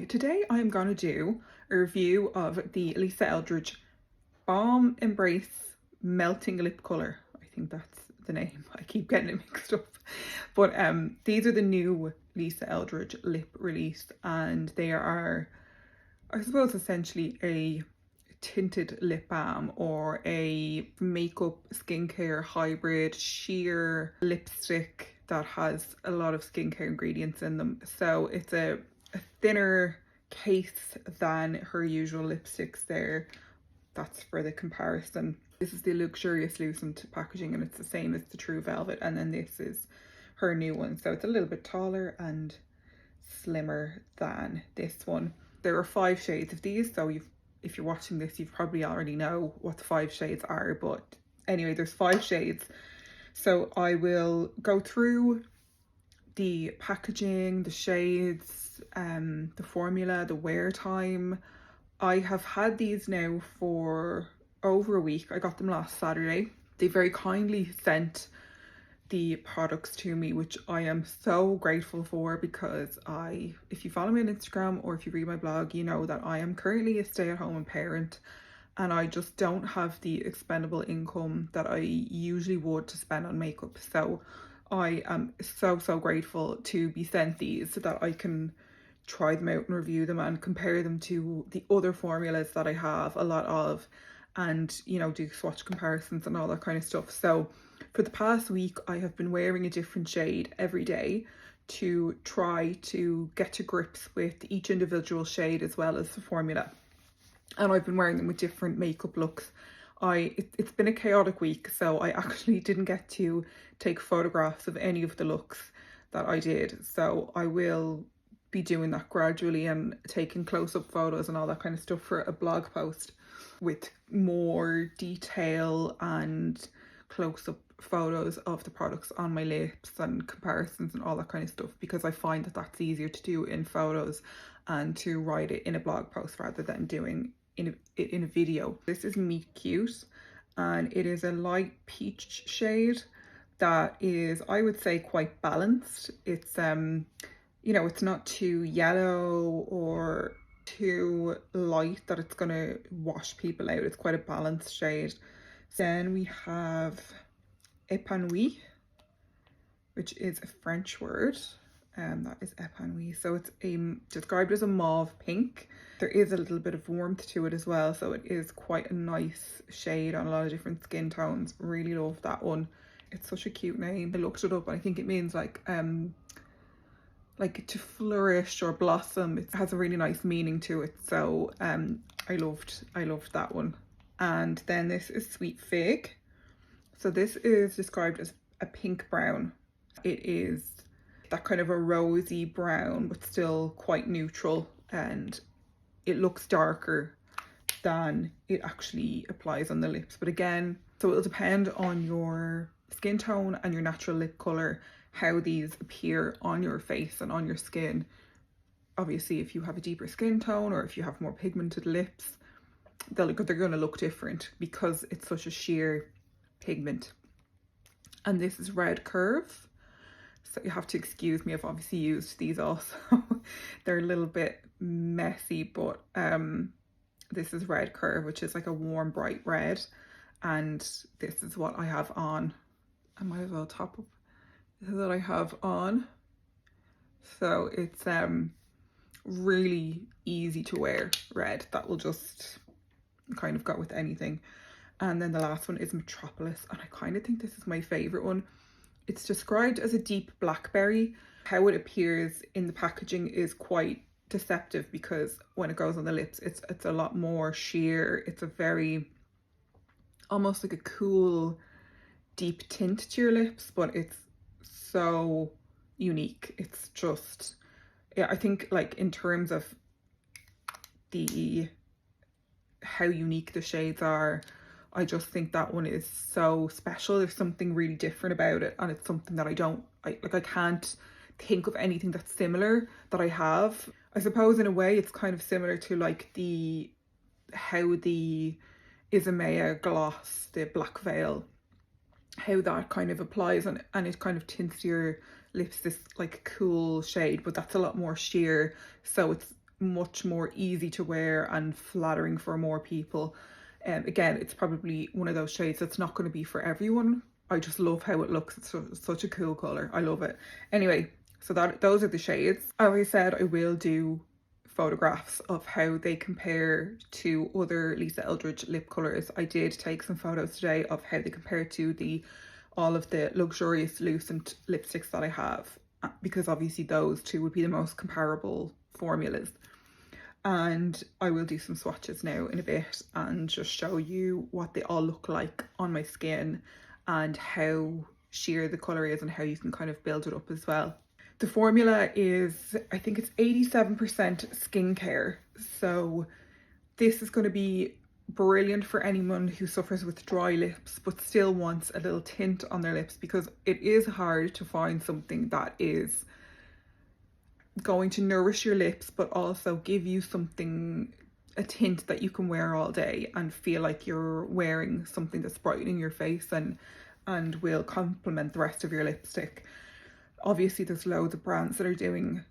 Hi, today I'm going to do a review of the Lisa Eldridge Balm Embrace Melting Lip Colour. I think that's the name. I keep getting it mixed up. But these are the new Lisa Eldridge lip release, and they are, I suppose, essentially a tinted lip balm or a makeup skincare hybrid sheer lipstick that has a lot of skincare ingredients in them. So it's a thinner case than her usual lipsticks there. That's for the comparison. This is the luxurious lucent packaging and it's the same as the True Velvet, and then this is her new one. So it's a little bit taller and slimmer than this one. There are 5 shades of these, so if you're watching this, you probably already know what the 5 shades are, but anyway, there's 5 shades. So I will go through the packaging, the shades, the formula, the wear time. I have had these now for over a week. I got them last Saturday. They very kindly sent the products to me, which I am so grateful for, because if you follow me on Instagram or if you read my blog, you know that I am currently a stay-at-home parent and I just don't have the expendable income that I usually would to spend on makeup. So I am so grateful to be sent these so that I can try them out and review them and compare them to the other formulas that I have a lot of, and you know, do swatch comparisons and all that kind of stuff. So for the past week I have been wearing a different shade every day to try to get to grips with each individual shade as well as the formula, and I've been wearing them with different makeup looks. It's been a chaotic week, so I actually didn't get to take photographs of any of the looks that I did, so I will be doing that gradually and taking close-up photos and all that kind of stuff for a blog post with more detail and close-up photos of the products on my lips and comparisons and all that kind of stuff, because I find that that's easier to do in photos and to write it in a blog post rather than doing in a video. This is Meet Cute and it is a light peach shade that is, I would say, quite balanced. It's you know, it's not too yellow or too light that it's gonna wash people out. It's quite a balanced shade. Then we have épanoui, which is a French word, and that is épanoui. So it's described as a mauve pink. There is a little bit of warmth to it as well, so it is quite a nice shade on a lot of different skin tones. Really love that one. It's such a cute name. I looked it up and I think it means like to flourish or blossom. It has a really nice meaning to it, so I loved that one. And then this is Sweet Fig. So this is described as a pink brown. It is that kind of a rosy brown but still quite neutral, and it looks darker than it actually applies on the lips. But again, so it'll depend on your skin tone and your natural lip color how these appear on your face and on your skin. Obviously, if you have a deeper skin tone or if you have more pigmented lips, they're going to look different because it's such a sheer pigment. And this is Red Curve. So you have to excuse me, I've obviously used these also. They're a little bit messy, but this is Red Curve, which is like a warm bright red, and this is what I have on. I might as well top up. This is what I have on. So it's really easy to wear red. That will just kind of go with anything. And then the last one is Metropolis, and I kind of think this is my favorite one. It's described as a deep blackberry. How it appears in the packaging is quite deceptive, because when it goes on the lips, it's a lot more sheer. It's a very, almost like a cool deep tint to your lips, but it's so unique. It's just, yeah, I think like in terms of how unique the shades are, I just think that one is so special. There's something really different about it, and it's something that I can't think of anything that's similar that I have. I suppose in a way it's kind of similar to like how the Isamaya gloss, the Black Veil, how that kind of applies, and it kind of tints your lips this like cool shade, but that's a lot more sheer, so it's much more easy to wear and flattering for more people. Again, it's probably one of those shades that's not going to be for everyone. I just love how it looks. It's such a cool colour. I love it. Anyway, so those are the shades. As I said, I will do photographs of how they compare to other Lisa Eldridge lip colours. I did take some photos today of how they compare to all of the luxurious Lucent lipsticks that I have, because obviously those two would be the most comparable formulas. And I will do some swatches now in a bit and just show you what they all look like on my skin and how sheer the colour is and how you can kind of build it up as well. The formula is, I think it's 87% skincare. So this is going to be brilliant for anyone who suffers with dry lips but still wants a little tint on their lips, because it is hard to find something that is going to nourish your lips but also give you a tint that you can wear all day and feel like you're wearing something that's brightening your face and will complement the rest of your lipstick. Obviously there's loads of brands that are doing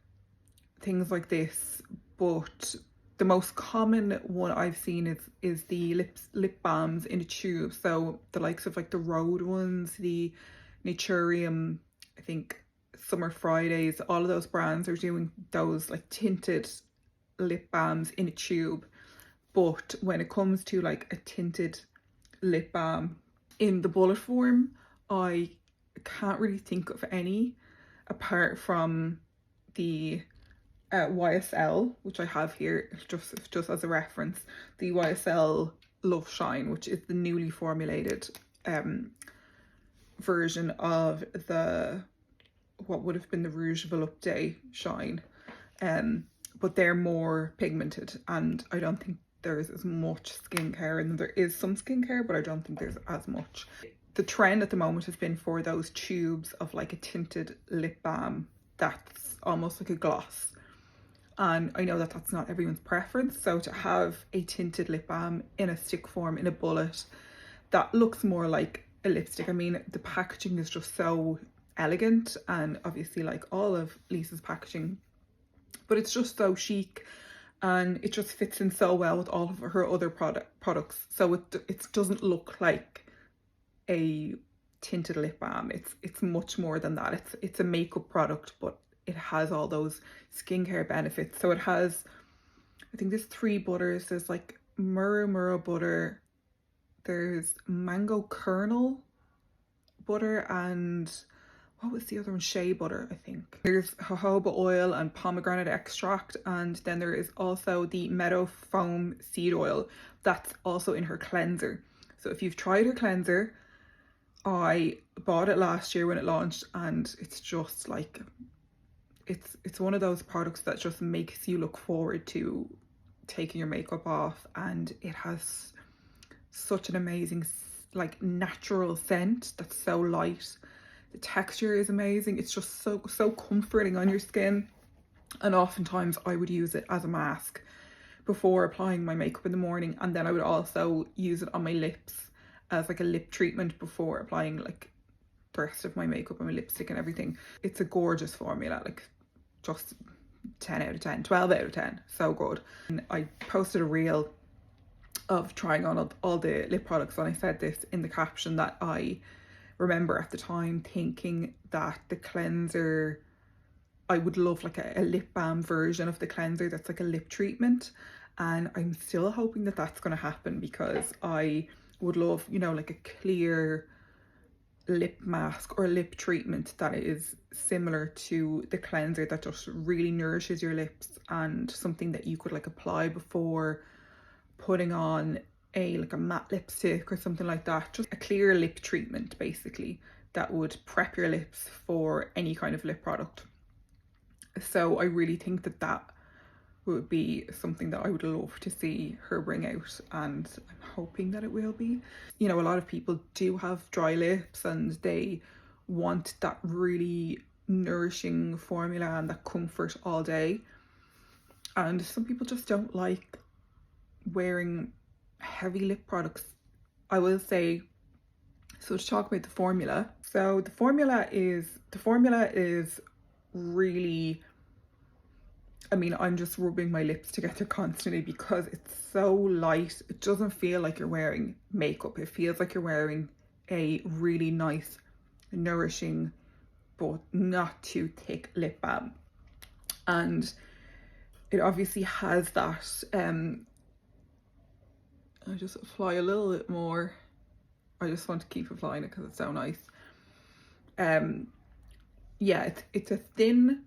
things like this, but the most common one I've seen is the lip balms in a tube. So the likes of like the Rhode ones, the Naturium, I think Summer Fridays, all of those brands are doing those like tinted lip balms in a tube. But when it comes to like a tinted lip balm in the bullet form, I can't really think of any apart from the YSL, which I have here just as a reference, the YSL Love Shine, which is the newly formulated version of what would have been the Rouge Volupté Shine, but they're more pigmented and I don't think there's as much skincare in them. There is some skincare, but I don't think there's as much. The trend at the moment has been for those tubes of like a tinted lip balm that's almost like a gloss. And I know that that's not everyone's preference. So to have a tinted lip balm in a stick form, in a bullet, that looks more like a lipstick. I mean, the packaging is just so elegant, and obviously like all of Lisa's packaging, but it's just so chic and it just fits in so well with all of her other products. So it doesn't look like a tinted lip balm. It's much more than that. It's a makeup product, but it has all those skincare benefits. So it has, I think there's 3 butters. There's like Murra butter, there's mango kernel butter, and what was the other one? Shea butter, I think. There's jojoba oil and pomegranate extract, and then there is also the meadow foam seed oil that's also in her cleanser. So if you've tried her cleanser, I bought it last year when it launched, and it's just like, it's one of those products that just makes you look forward to taking your makeup off, and it has such an amazing like natural scent that's so light. The texture is amazing. It's just so comforting on your skin, and oftentimes I would use it as a mask before applying my makeup in the morning, and then I would also use it on my lips as like a lip treatment before applying like the rest of my makeup and my lipstick and everything. It's a gorgeous formula, like just 10 out of 10, 12 out of 10, so good. And I posted a reel of trying on all the lip products, and I said this in the caption that I remember at the time thinking that the cleanser, I would love like a lip balm version of the cleanser that's like a lip treatment, and I'm still hoping that that's going to happen, because I would love, you know, like a clear lip mask or lip treatment that is similar to the cleanser, that just really nourishes your lips, and something that you could like apply before putting on a matte lipstick or something like that. Just a clear lip treatment basically that would prep your lips for any kind of lip product. So I really think that would be something that I would love to see her bring out, and I'm hoping that it will be. You know, a lot of people do have dry lips and they want that really nourishing formula and that comfort all day, and some people just don't like wearing heavy lip products, I will say. So to talk about the formula, so the formula is really I mean, I'm just rubbing my lips together constantly because it's so light. It doesn't feel like you're wearing makeup. It feels like you're wearing a really nice, nourishing, but not too thick lip balm. And it obviously has that, I just apply a little bit more. I just want to keep applying it because it's so nice. Yeah, it's a thin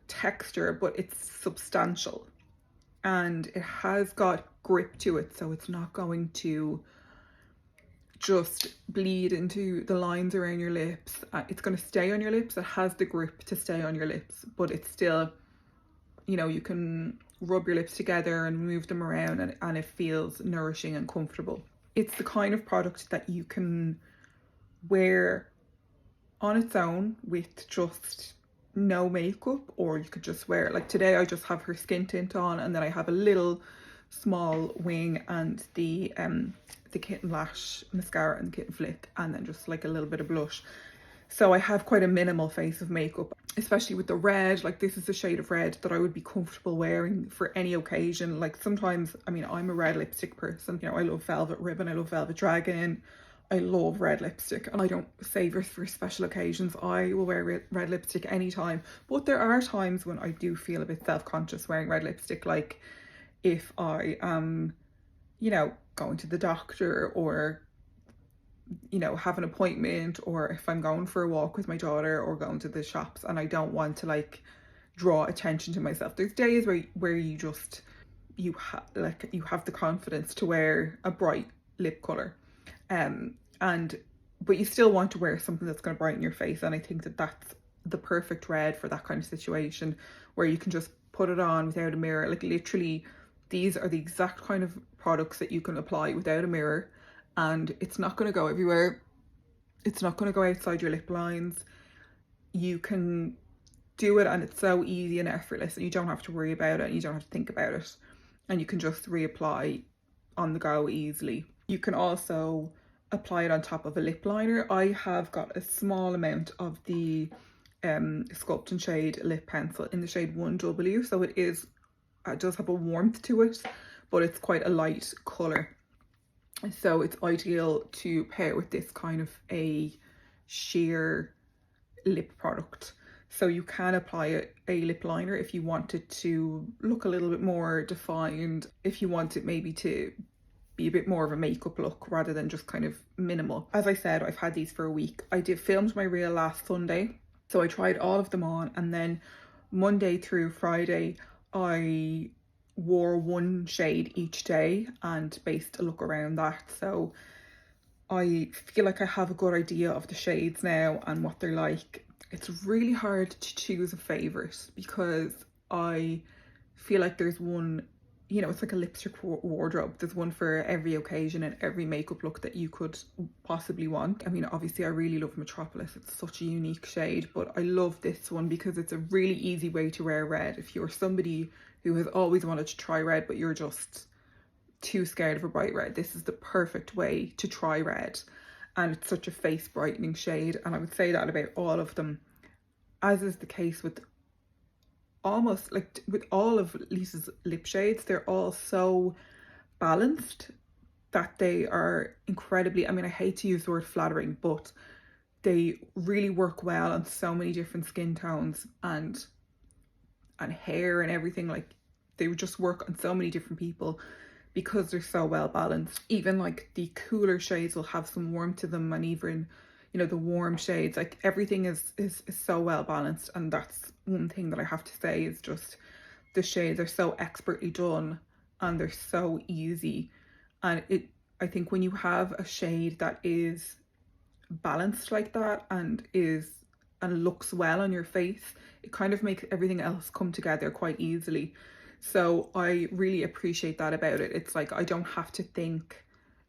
texture, but it's substantial. And it has got grip to it, so it's not going to just bleed into the lines around your lips. It's going to stay on your lips. It has the grip to stay on your lips, but it's still, you know, you can rub your lips together and move them around, and it feels nourishing and comfortable. It's the kind of product that you can wear on its own with just no makeup, or you could just wear it. Like today I just have her skin tint on, and then I have a little small wing and the Kitten Lash mascara and the Kitten Flick, and then just like a little bit of blush. So I have quite a minimal face of makeup, especially with the red. Like this is the shade of red that I would be comfortable wearing for any occasion. Like sometimes, I mean, I'm a red lipstick person. You know, I love Velvet Ribbon, I love Velvet Dragon, I love red lipstick, and I don't save it for special occasions. I will wear red lipstick anytime. But there are times when I do feel a bit self-conscious wearing red lipstick, like if I am, you know, going to the doctor, or, you know, have an appointment, or if I'm going for a walk with my daughter or going to the shops and I don't want to like draw attention to myself. There's days where you just, you have the confidence to wear a bright lip color. But you still want to wear something that's going to brighten your face, and I think that that's the perfect red for that kind of situation, where you can just put it on without a mirror. Like literally, these are the exact kind of products that you can apply without a mirror, and it's not going to go everywhere. It's not going to go outside your lip lines. You can do it, and it's so easy and effortless, and you don't have to worry about it, and you don't have to think about it, and you can just reapply on the go easily. You can also apply it on top of a lip liner. I have got a small amount of the Sculpt and Shade lip pencil in the shade 1W, so it does have a warmth to it, but it's quite a light colour. So it's ideal to pair with this kind of a sheer lip product. So you can apply a lip liner if you want it to look a little bit more defined, if you want it maybe to be a bit more of a makeup look rather than just kind of minimal. As I said, I've had these for a week. I filmed my reel last Sunday, so I tried all of them on, and then Monday through Friday I wore one shade each day and based a look around that. So I feel like I have a good idea of the shades now and what they're like. It's really hard to choose a favourite because I feel like there's one, you know, it's like a lipstick wardrobe. There's one for every occasion and every makeup look that you could possibly want. I mean, obviously I really love Metropolis. It's such a unique shade, but I love this one because it's a really easy way to wear red. If you're somebody who has always wanted to try red, but you're just too scared of a bright red, this is the perfect way to try red. And it's such a face brightening shade. And I would say that about all of them, as is the case with almost like with all of Lisa's lip shades. They're all so balanced that they are incredibly, I mean, I hate to use the word flattering, but they really work well on so many different skin tones and hair and everything. Like they would just work on so many different people because they're so well balanced. Even like the cooler shades will have some warmth to them, and even, you know, the warm shades, like everything is so well balanced. And that's one thing that I have to say is just the shades are so expertly done and they're so easy. And I think when you have a shade that is balanced like that and looks well on your face, it kind of makes everything else come together quite easily. So I really appreciate that about it. It's like I don't have to think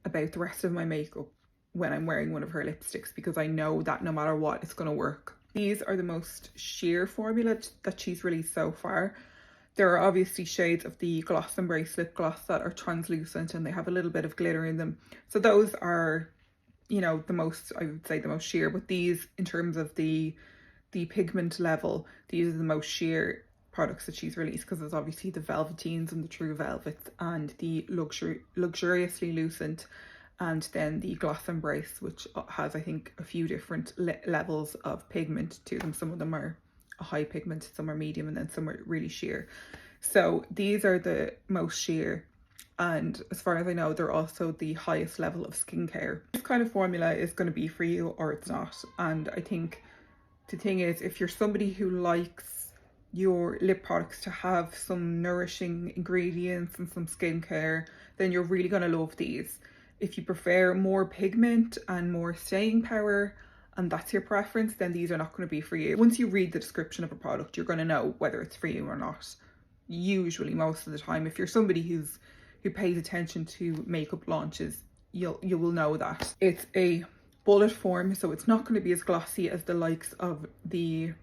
about the rest of my makeup when I'm wearing one of her lipsticks, because I know that no matter what, it's going to work. These are the most sheer formula that she's released so far. There are obviously shades of the Gloss Embrace lip gloss that are translucent and they have a little bit of glitter in them. So those are, you know, the most, I would say the most sheer. But these, in terms of the pigment level, these are the most sheer products that she's released, because there's obviously the velveteens and the true velvets and the luxuriously lucent, and then the Glass Embrace, which has, I think, a few different levels of pigment to them. Some of them are a high pigment, some are medium, and then some are really sheer. So these are the most sheer, and as far as I know, they're also the highest level of skincare. This kind of formula is going to be for you or it's not. And I think the thing is, if you're somebody who likes your lip products to have some nourishing ingredients and some skincare, then you're really going to love these. If you prefer more pigment and more staying power, and that's your preference, then these are not going to be for you. Once you read the description of a product, you're going to know whether it's for you or not. Usually, most of the time, if you're somebody who pays attention to makeup launches, you will know that. It's a bullet form, so it's not going to be as glossy as the likes of the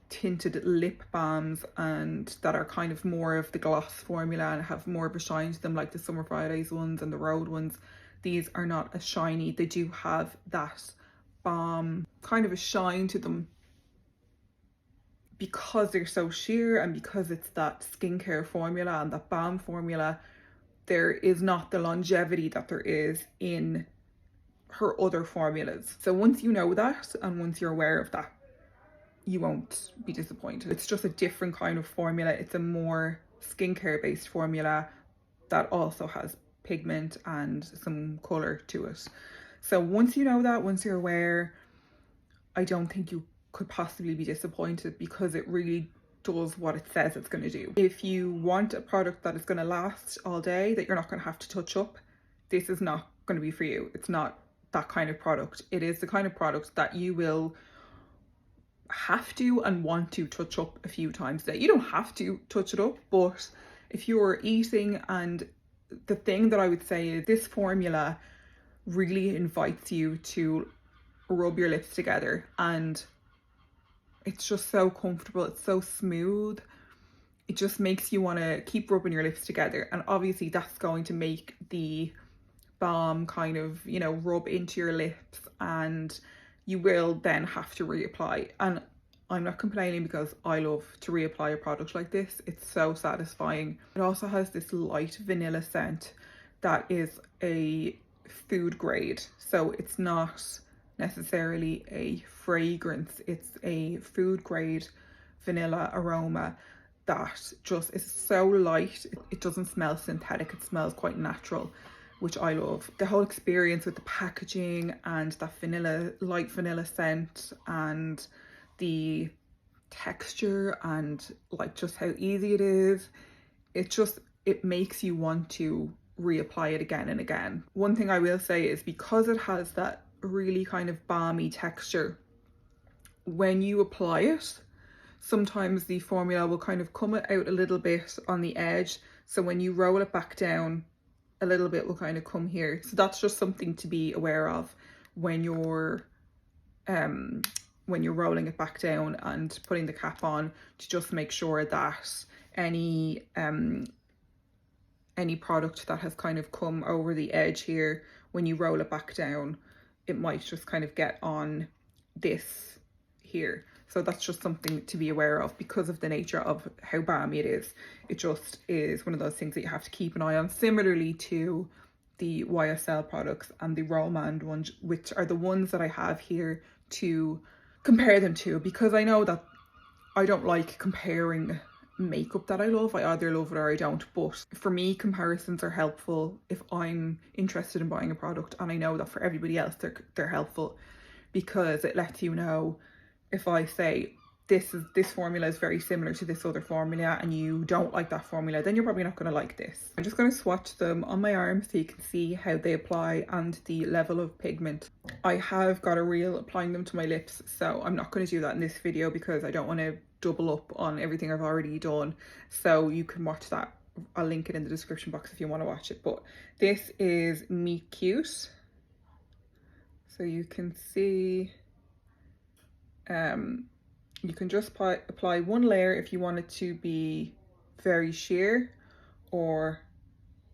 tinted lip balms, and that are kind of more of the gloss formula and have more of a shine to them, like the Summer Fridays ones and the Road ones. These are not as shiny. They do have that balm kind of a shine to them because they're so sheer, and because it's that skincare formula and that balm formula. There is not the longevity that there is in her other formulas. So once you know that, and once you're aware of that, you won't be disappointed. It's just a different kind of formula. It's a more skincare based formula that also has pigment and some color to it. So once you know that, once you're aware, I don't think you could possibly be disappointed, because it really does what it says it's going to do. If you want a product that is going to last all day, that you're not going to have to touch up, this is not going to be for you. It's not that kind of product. It is the kind of product that you will have to and want to touch up a few times a day. You don't have to touch it up, but if you're eating, and the thing that I would say is this formula really invites you to rub your lips together, and it's just so comfortable. It's so smooth. It just makes you want to keep rubbing your lips together, and obviously that's going to make the balm kind of, you know, rub into your lips, and you will then have to reapply. And I'm not complaining, because I love to reapply a product like this. It's so satisfying. It also has this light vanilla scent that is a food grade, so it's not necessarily a fragrance. It's a food grade vanilla aroma that just is so light. It doesn't smell synthetic. It smells quite natural, which I love. The whole experience with the packaging and that vanilla, light vanilla scent, and the texture, and like just how easy it is, it makes you want to reapply it again and again. One thing I will say is, because it has that really kind of balmy texture, when you apply it, sometimes the formula will kind of come out a little bit on the edge, so when you roll it back down, a little bit will kind of come here. So that's just something to be aware of when you're rolling it back down and putting the cap on, to just make sure that any product that has kind of come over the edge here, when you roll it back down, it might just kind of get on this here. So that's just something to be aware of, because of the nature of how balmy it is. It just is one of those things that you have to keep an eye on, similarly to the YSL products and the Romand ones, which are the ones that I have here to compare them to, because I know that I don't like comparing makeup that I love. I either love it or I don't, but for me, comparisons are helpful if I'm interested in buying a product, and I know that for everybody else they're helpful, because it lets you know, if I say this formula is very similar to this other formula and you don't like that formula, then you're probably not going to like this. I'm just going to swatch them on my arm so you can see how they apply and the level of pigment. I have got a reel applying them to my lips, so I'm not going to do that in this video, because I don't want to double up on everything I've already done. So you can watch that. I'll link it in the description box if you want to watch it. But this is Meet Cute. So you can see, you can just apply one layer if you want it to be very sheer, or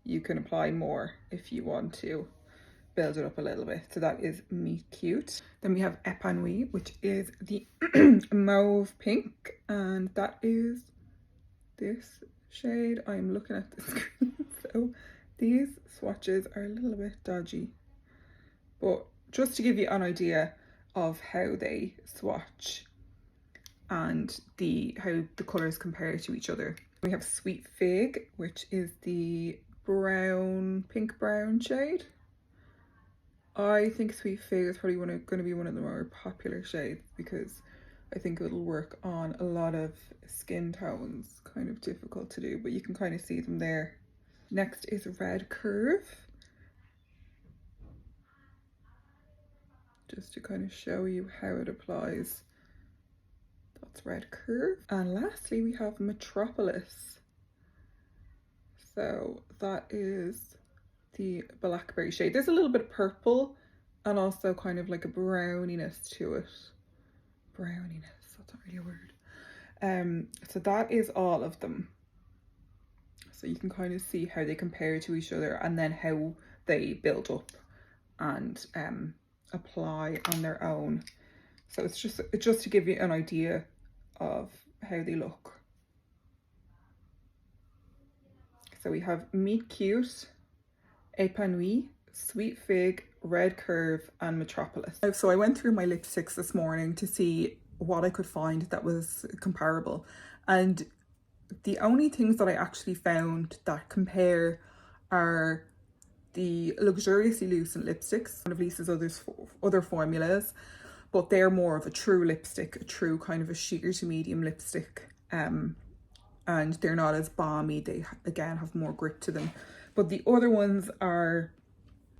you can apply more if you want to build it up a little bit. So that is Meet Cute. Then we have Épanoui, which is the mauve pink, and that is this shade. I'm looking at the screen, so these swatches are a little bit dodgy, but just to give you an idea of how they swatch and how the colours compare to each other. We have Sweet Fig, which is the pink brown shade. I think Sweet Fig is probably going to be one of the more popular shades because I think it'll work on a lot of skin tones. Kind of difficult to do, but you can kind of see them there. Next is Red Curve, just to kind of show you how it applies. That's Red Curve. And lastly, we have Metropolis. So that is the blackberry shade. There's a little bit of purple and also kind of like a browniness to it. Browniness, that's not really a word. So that is all of them. So you can kind of see how they compare to each other and then how they build up and apply on their own. So it's just to give you an idea of how they look. So we have Meet Cute, Épanoui, Sweet Fig, Red Curve and Metropolis. So I went through my lipsticks this morning to see what I could find that was comparable, and the only things that I actually found that compare are the Luxuriously Lucent lipsticks, one of Lisa's other formulas, but they're more of a true lipstick, a true kind of a sheer to medium lipstick, and they're not as balmy. They again have more grip to them. But the other ones are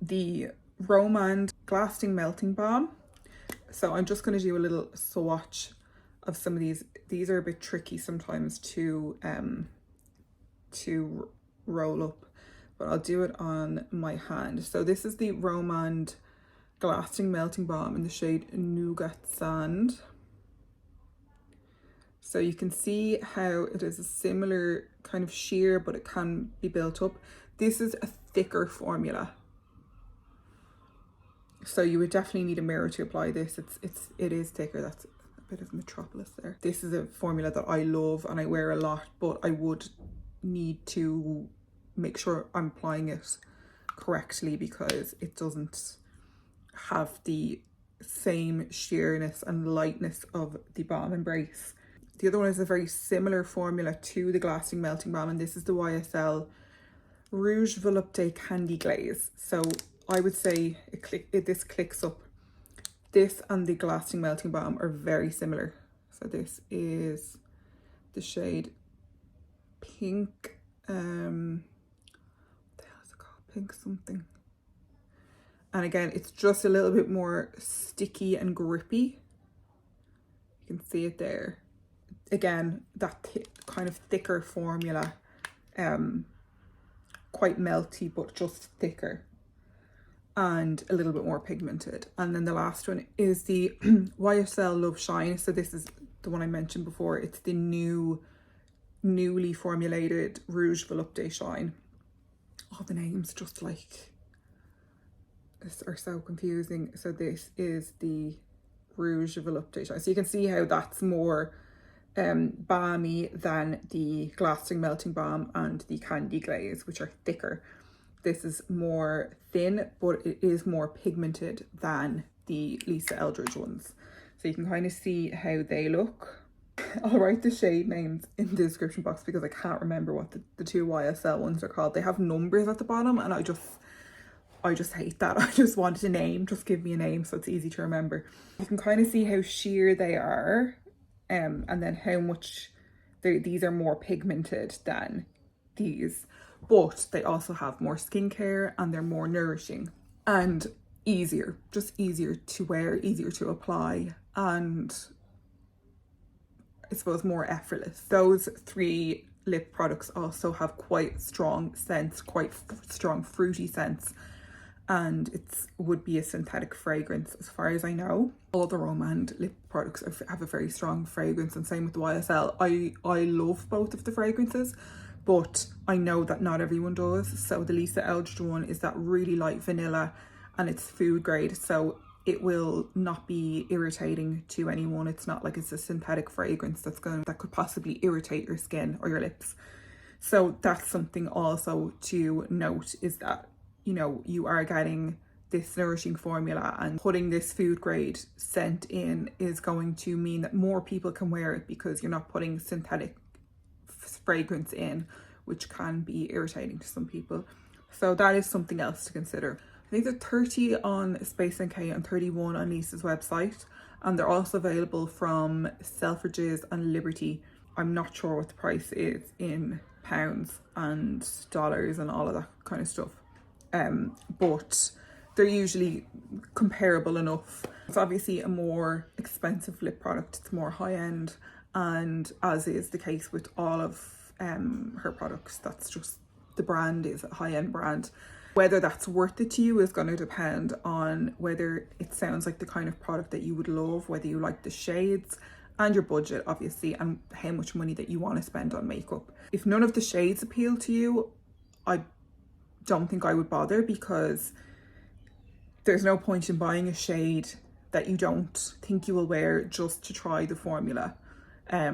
the Romand Glasting Melting Balm. So I'm just going to do a little swatch of some of these. These are a bit tricky sometimes to roll up, but I'll do it on my hand. So this is the Romand Glasting Melting Balm in the shade Nougat Sand. So you can see how it is a similar kind of sheer, but it can be built up. This is a thicker formula, so you would definitely need a mirror to apply this. It is thicker. That's a bit of Metropolis there. This is a formula that I love and I wear a lot, but I would need to make sure I'm applying it correctly because it doesn't have the same sheerness and lightness of the Balm Embrace. The other one is a very similar formula to the Glasting Melting Balm, and this is the YSL Rouge Volupté Candy Glaze. So I would say this clicks up. This and the Glasting Melting Balm are very similar. So this is the shade Pink, what the hell is it called? Pink something. And again, it's just a little bit more sticky and grippy. You can see it there. Again, that kind of thicker formula, quite melty, but just thicker and a little bit more pigmented. And then the last one is the YSL Love Shine. So this is the one I mentioned before. It's the newly formulated Rouge Volupté Shine. All the names just like this are so confusing. So this is the Rouge Volupté Shine. So you can see how that's more balmy than the Glasting Melting Balm and the Candy Glaze, which are thicker. This is more thin, but it is more pigmented than the Lisa Eldridge ones. So you can kind of see how they look. I'll write the shade names in the description box because I can't remember what the two YSL ones are called. They have numbers at the bottom and I just hate that. I just wanted a name. Just give me a name so it's easy to remember. You can kind of see how sheer they are, and then how much these are more pigmented than these, but they also have more skincare and they're more nourishing and easier to wear, easier to apply, and I suppose more effortless. Those three lip products also have quite strong scents, quite strong fruity scents, and it would be a synthetic fragrance as far as I know. All the Romand lip products have a very strong fragrance, and same with the YSL. I love both of the fragrances, but I know that not everyone does. So the Lisa Eldridge one is that really light vanilla, and it's food grade, so it will not be irritating to anyone. It's not like it's a synthetic fragrance that could possibly irritate your skin or your lips. So that's something also to note, is that, you know, you are getting this nourishing formula, and putting this food grade scent in is going to mean that more people can wear it, because you're not putting synthetic fragrance in, which can be irritating to some people. So that is something else to consider. I think they're 30 on Space NK and 31 on Lisa's website, and they're also available from Selfridges and Liberty. I'm not sure what the price is in pounds and dollars and all of that kind of stuff, but they're usually comparable enough. It's obviously a more expensive lip product, it's more high end, and as is the case with all of her products, that's just, the brand is a high end brand. Whether that's worth it to you is going to depend on whether it sounds like the kind of product that you would love, whether you like the shades, and your budget obviously, and how much money that you want to spend on makeup. If none of the shades appeal to you, I don't think I would bother, because there's no point in buying a shade that you don't think you will wear just to try the formula. I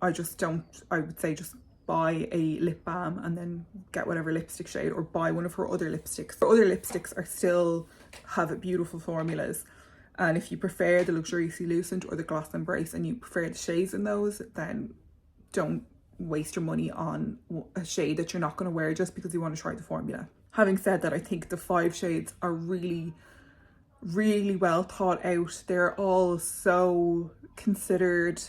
would say just buy a lip balm and then get whatever lipstick shade, or buy one of her other lipsticks. Her other lipsticks are still have beautiful formulas, and if you prefer the Luxuriously Lucent or the Gloss Embrace and you prefer the shades in those, then don't waste your money on a shade that you're not going to wear just because you want to try the formula. Having said that, I think the 5 shades are really, really well thought out. They're all so considered.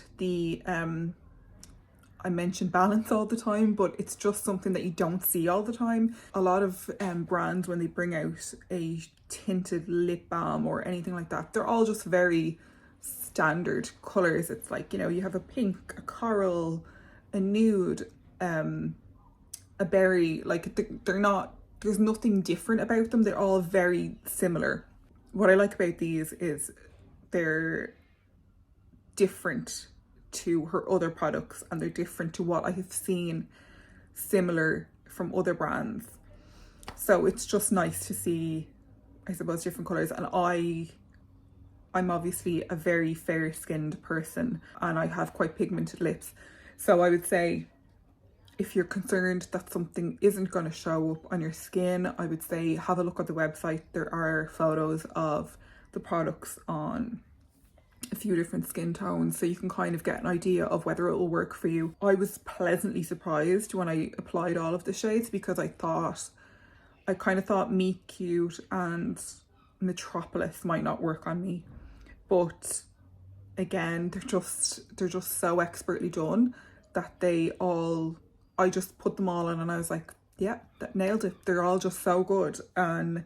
I mention balance all the time, but it's just something that you don't see all the time. A lot of brands, when they bring out a tinted lip balm or anything like that, they're all just very standard colors. It's like, you know, you have a pink, a coral, a nude, a berry. Like they're not, there's nothing different about them. They're all very similar. What I like about these is they're different to her other products, and they're different to what I have seen similar from other brands. So it's just nice to see, I suppose, different colors. And I'm obviously a very fair skinned person, and I have quite pigmented lips. So I would say, if you're concerned that something isn't going to show up on your skin, I would say have a look at the website. There are photos of the products on a few different skin tones, so you can kind of get an idea of whether it will work for you. I was pleasantly surprised when I applied all of the shades, because I kind of thought Meet Cute and Metropolis might not work on me, but again, they're just so expertly done that I just put them all in and I was like, yeah, that nailed it. They're all just so good, and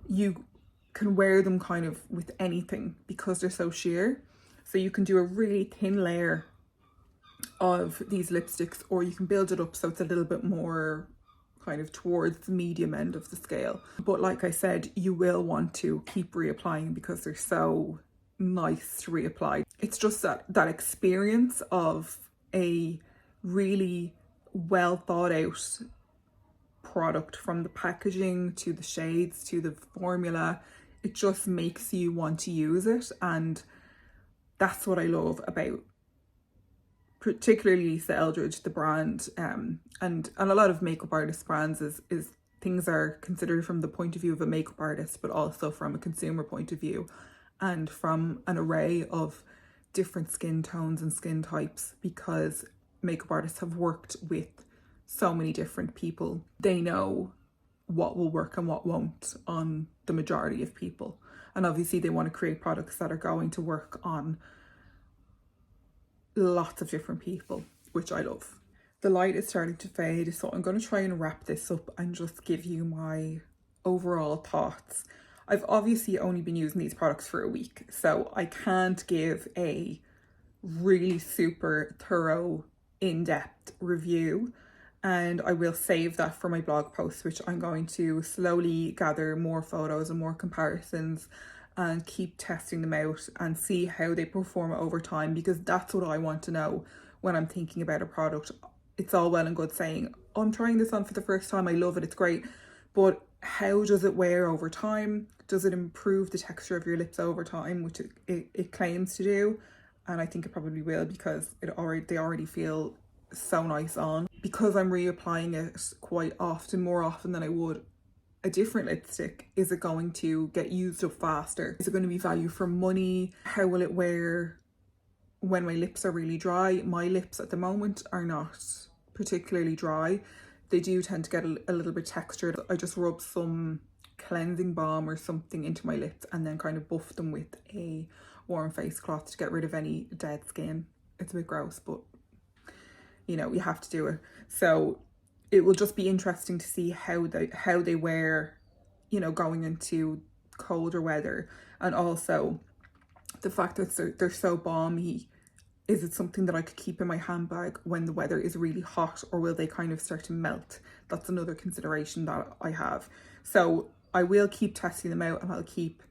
you can wear them kind of with anything because they're so sheer. So you can do a really thin layer of these lipsticks, or you can build it up so it's a little bit more kind of towards the medium end of the scale. But like I said, you will want to keep reapplying because they're so nice to reapply. It's just that experience of a really well thought out product, from the packaging to the shades to the formula. It just makes you want to use it, and that's what I love about particularly Lisa Eldridge, the brand, and a lot of makeup artist brands is things are considered from the point of view of a makeup artist, but also from a consumer point of view, and from an array of different skin tones and skin types, because makeup artists have worked with so many different people. They know what will work and what won't on the majority of people, and obviously they want to create products that are going to work on lots of different people, which I love. The light is starting to fade, so I'm going to try and wrap this up and just give you my overall thoughts. I've obviously only been using these products for a week, so I can't give a really super thorough, in-depth review, and I will save that for my blog post, which I'm going to slowly gather more photos and more comparisons and keep testing them out and see how they perform over time, because that's what I want to know when I'm thinking about a product. It's all well and good saying, oh, I'm trying this on for the first time, I love it, it's great, but how does it wear over time? Does it improve the texture of your lips over time, which it claims to do? And I think it probably will, because they already feel so nice on. Because I'm reapplying it quite often, more often than I would a different lipstick, is it going to get used up faster? Is it going to be value for money? How will it wear when my lips are really dry? My lips at the moment are not particularly dry. They do tend to get a little bit textured. I just rub some cleansing balm or something into my lips and then kind of buff them with a warm face cloth to get rid of any dead skin. It's a bit gross, but you know, you have to do it. So it will just be interesting to see how they wear, you know, going into colder weather. And also the fact that they're so balmy. Is it something that I could keep in my handbag when the weather is really hot, or will they kind of start to melt? That's another consideration that I have. So I will keep testing them out, and I'll keep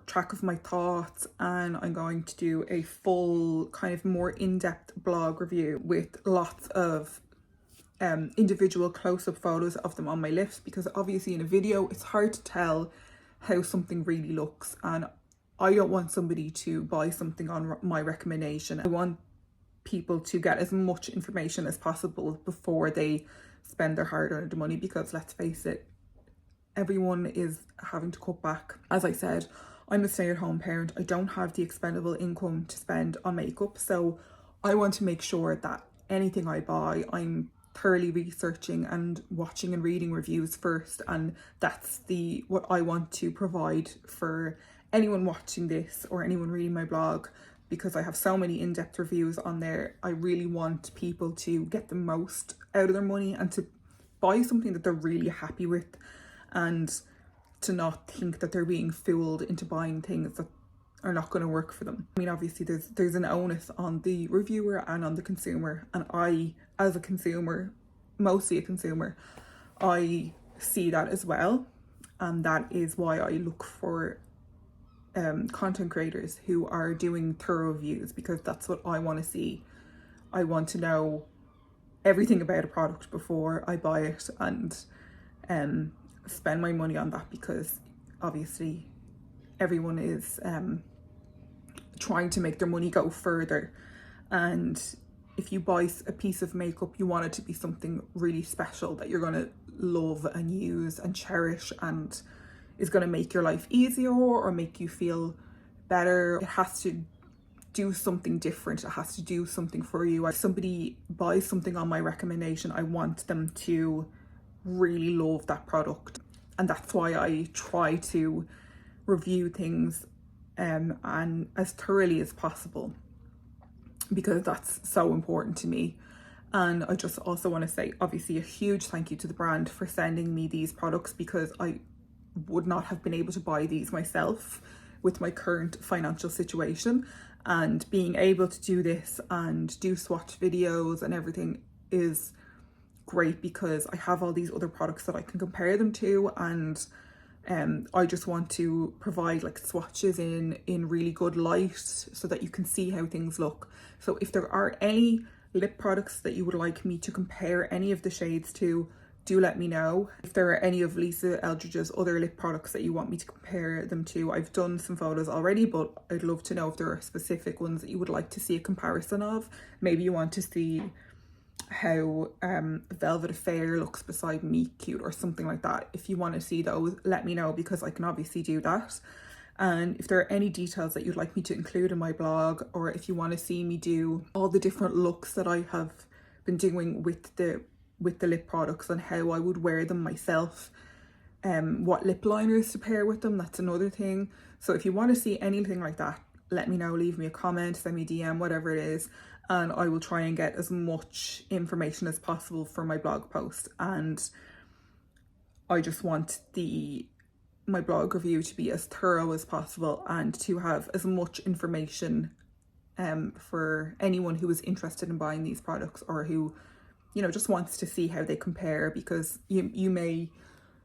track of my thoughts, and I'm going to do a full kind of more in-depth blog review with lots of individual close-up photos of them on my lips, because obviously in a video it's hard to tell how something really looks, and I don't want somebody to buy something on my recommendation. I want people to get as much information as possible before they spend their hard-earned money, because let's face it, everyone is having to cut back. As I said, I'm a stay-at-home parent. I don't have the expendable income to spend on makeup, so I want to make sure that anything I buy, I'm thoroughly researching and watching and reading reviews first, and that's what I want to provide for anyone watching this or anyone reading my blog, because I have so many in-depth reviews on there. I really want people to get the most out of their money and to buy something that they're really happy with, and to not think that they're being fooled into buying things that are not going to work for them. I mean, obviously there's an onus on the reviewer and on the consumer, and I, as a consumer, mostly a consumer, I see that as well, and that is why I look for content creators who are doing thorough reviews, because that's what I want to see. I want to know everything about a product before I buy it and spend my money on that, because obviously everyone is trying to make their money go further, and if you buy a piece of makeup, you want it to be something really special that you're going to love and use and cherish, and is going to make your life easier or make you feel better. It has to do something different. It has to do something for you. If somebody buys something on my recommendation, I want them to really love that product, and that's why I try to review things and as thoroughly as possible, because that's so important to me. And I just also want to say, obviously, a huge thank you to the brand for sending me these products, because I would not have been able to buy these myself with my current financial situation. And being able to do this and do swatch videos and everything is great, because I have all these other products that I can compare them to, and I just want to provide like swatches in really good light so that you can see how things look. So if there are any lip products that you would like me to compare any of the shades to, do let me know. If there are any of Lisa Eldridge's other lip products that you want me to compare them to, I've done some photos already, but I'd love to know if there are specific ones that you would like to see a comparison of. Maybe you want to see how Velvet Affair looks beside Meet Cute or something like that. If you want to see those, let me know, because I can obviously do that. And if there are any details that you'd like me to include in my blog, or if you want to see me do all the different looks that I have been doing with the lip products and how I would wear them myself, what lip liners to pair with them, that's another thing. So if you want to see anything like that, let me know, leave me a comment, send me a DM, whatever it is, and I will try and get as much information as possible for my blog post. And I just want my blog review to be as thorough as possible and to have as much information for anyone who is interested in buying these products, or who, you know, just wants to see how they compare, because you may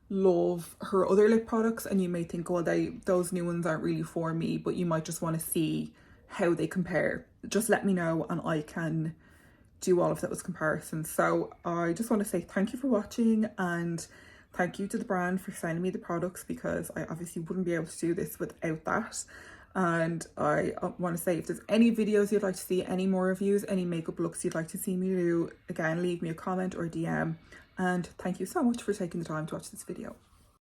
love her other lip products and you may think, well, those new ones aren't really for me, but you might just want to see how they compare. Just let me know and I can do all of those comparisons. So I just want to say thank you for watching, and Thank you to the brand for sending me the products, because I obviously wouldn't be able to do this without that. And I want to say, if there's any videos you'd like to see, any more reviews, any makeup looks you'd like to see me do, again, leave me a comment or DM. And thank you so much for taking the time to watch this video.